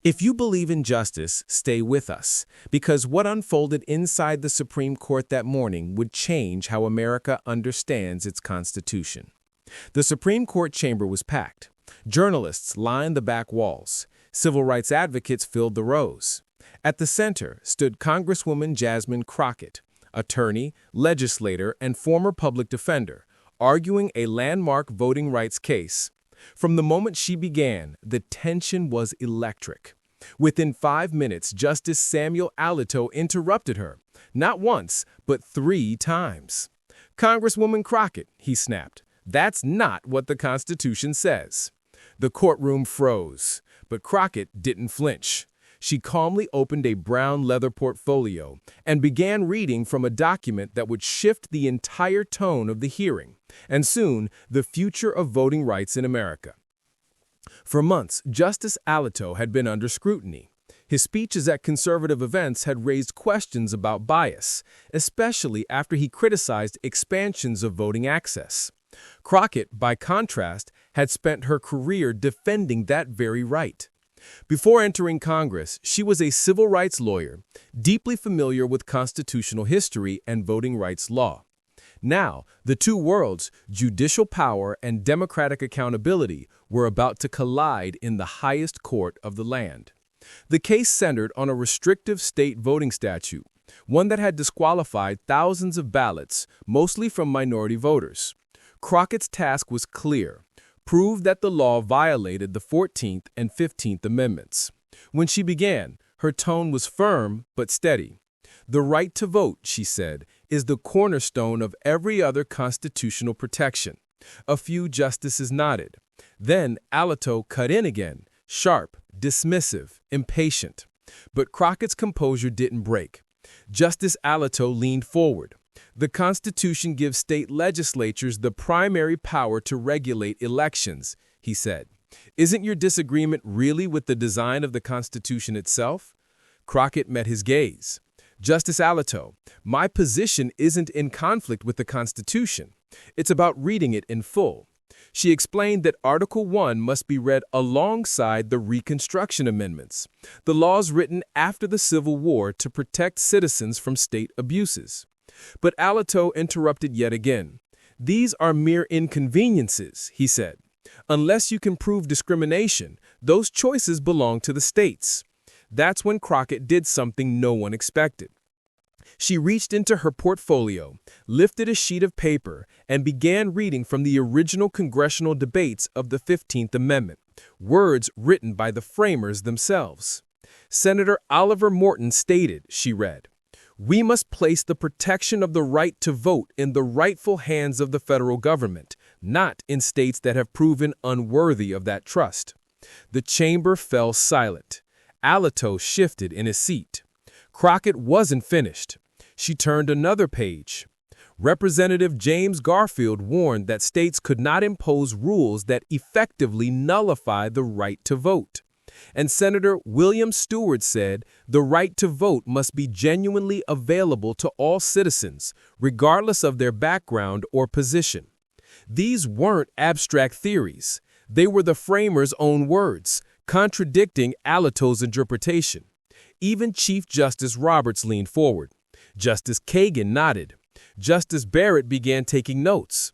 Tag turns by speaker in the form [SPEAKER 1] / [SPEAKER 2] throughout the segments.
[SPEAKER 1] If you believe in justice, stay with us, because what unfolded inside the Supreme Court that morning would change how America understands its Constitution. The Supreme Court chamber was packed. Journalists lined the back walls. Civil rights advocates filled the rows. At the center stood Congresswoman Jasmine Crockett, attorney, legislator, and former public defender, arguing a landmark voting rights case. From the moment she began, the tension was electric. Within 5 minutes, Justice Samuel Alito interrupted her, not once, but 3 times. "Congresswoman Crockett," he snapped, "that's not what the Constitution says." The courtroom froze, but Crockett didn't flinch. She calmly opened a brown leather portfolio and began reading from a document that would shift the entire tone of the hearing, and soon the future of voting rights in America. For months, Justice Alito had been under scrutiny. His speeches at conservative events had raised questions about bias, especially after he criticized expansions of voting access. Crockett, by contrast, had spent her career defending that very right. Before entering Congress, she was a civil rights lawyer, deeply familiar with constitutional history and voting rights law. Now, the two worlds, judicial power and democratic accountability, were about to collide in the highest court of the land. The case centered on a restrictive state voting statute, one that had disqualified thousands of ballots, mostly from minority voters. Crockett's task was clear: prove that the law violated the 14th and 15th Amendments. When she began, her tone was firm but steady. "The right to vote," she said, "is the cornerstone of every other constitutional protection." A few justices nodded. Then Alito cut in again, sharp, dismissive, impatient. But Crockett's composure didn't break. Justice Alito leaned forward. "The Constitution gives state legislatures the primary power to regulate elections," he said. "Isn't your disagreement really with the design of the Constitution itself?" Crockett met his gaze. "Justice Alito, my position isn't in conflict with the Constitution. It's about reading it in full." She explained that Article 1 must be read alongside the Reconstruction Amendments, the laws written after the Civil War to protect citizens from state abuses. But Alito interrupted yet again. "These are mere inconveniences," he said. "Unless you can prove discrimination, those choices belong to the states." That's when Crockett did something no one expected. She reached into her portfolio, lifted a sheet of paper, and began reading from the original congressional debates of the 15th Amendment, words written by the framers themselves. Senator Oliver Morton stated, she read, "We must place the protection of the right to vote in the rightful hands of the federal government, not in states that have proven unworthy of that trust." The chamber fell silent. Alito shifted in his seat. Crockett wasn't finished. She turned another page. Representative James Garfield warned that states could not impose rules that effectively nullify the right to vote. And Senator William Stewart said the right to vote must be genuinely available to all citizens, regardless of their background or position. These weren't abstract theories. They were the framers' own words, contradicting Alito's interpretation. Even Chief Justice Roberts leaned forward. Justice Kagan nodded. Justice Barrett began taking notes.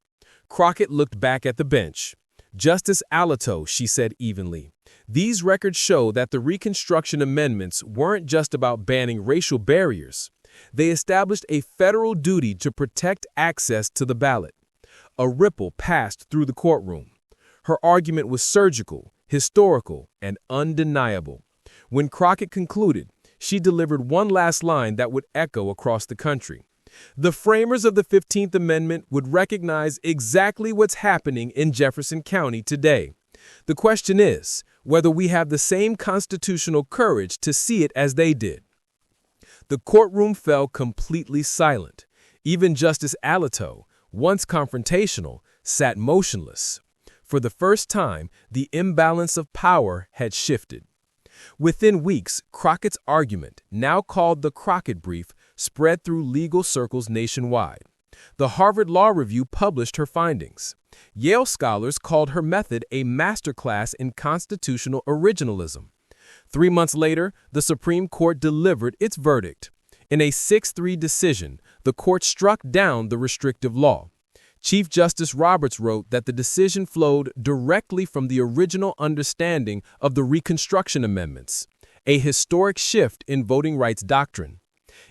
[SPEAKER 1] Crockett looked back at the bench. "Justice Alito," she said evenly, "these records show that the Reconstruction Amendments weren't just about banning racial barriers. They established a federal duty to protect access to the ballot." A ripple passed through the courtroom. Her argument was surgical, historical, and undeniable. When Crockett concluded, she delivered one last line that would echo across the country. "The framers of the 15th Amendment would recognize exactly what's happening in Jefferson County today. The question is whether we have the same constitutional courage to see it as they did." The courtroom fell completely silent. Even Justice Alito, once confrontational, sat motionless. For the first time, the imbalance of power had shifted. Within weeks, Crockett's argument, now called the Crockett Brief, spread through legal circles nationwide. The Harvard Law Review published her findings. Yale scholars called her method a masterclass in constitutional originalism. 3 months later, the Supreme Court delivered its verdict. In a 6-3 decision, the court struck down the restrictive law. Chief Justice Roberts wrote that the decision flowed directly from the original understanding of the Reconstruction Amendments, a historic shift in voting rights doctrine.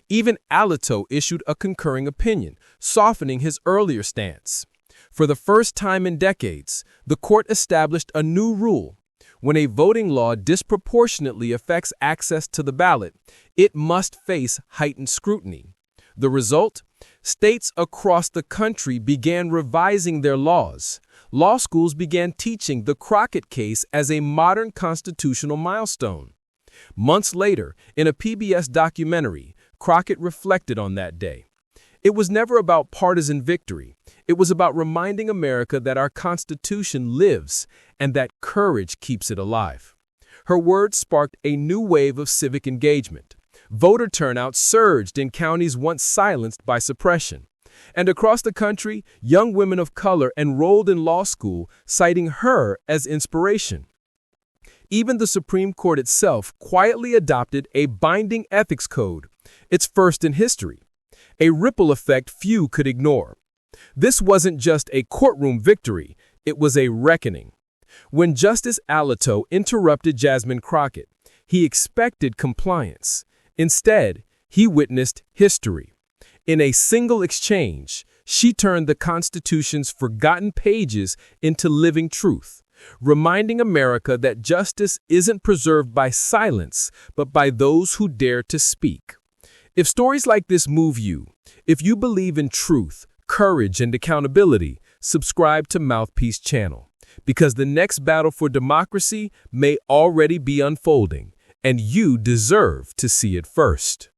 [SPEAKER 1] Even Alito issued a concurring opinion, softening his earlier stance. For the first time in decades, the court established a new rule. When a voting law disproportionately affects access to the ballot, it must face heightened scrutiny. The result? States across the country began revising their laws. Law schools began teaching the Crockett case as a modern constitutional milestone. Months later, in a PBS documentary, Crockett reflected on that day. It was never about partisan victory. It was about reminding America that our Constitution lives and that courage keeps it alive. Her words sparked a new wave of civic engagement. Voter turnout surged in counties once silenced by suppression. And across the country, young women of color enrolled in law school, citing her as inspiration. Even the Supreme Court itself quietly adopted a binding ethics code, its first in history, a ripple effect few could ignore. This wasn't just a courtroom victory, it was a reckoning. When Justice Alito interrupted Jasmine Crockett, he expected compliance. Instead, he witnessed history. In a single exchange, she turned the Constitution's forgotten pages into living truth, reminding America that justice isn't preserved by silence, but by those who dare to speak. If stories like this move you, if you believe in truth, courage, and accountability, subscribe to Mouthpiece Channel, because the next battle for democracy may already be unfolding, and you deserve to see it first.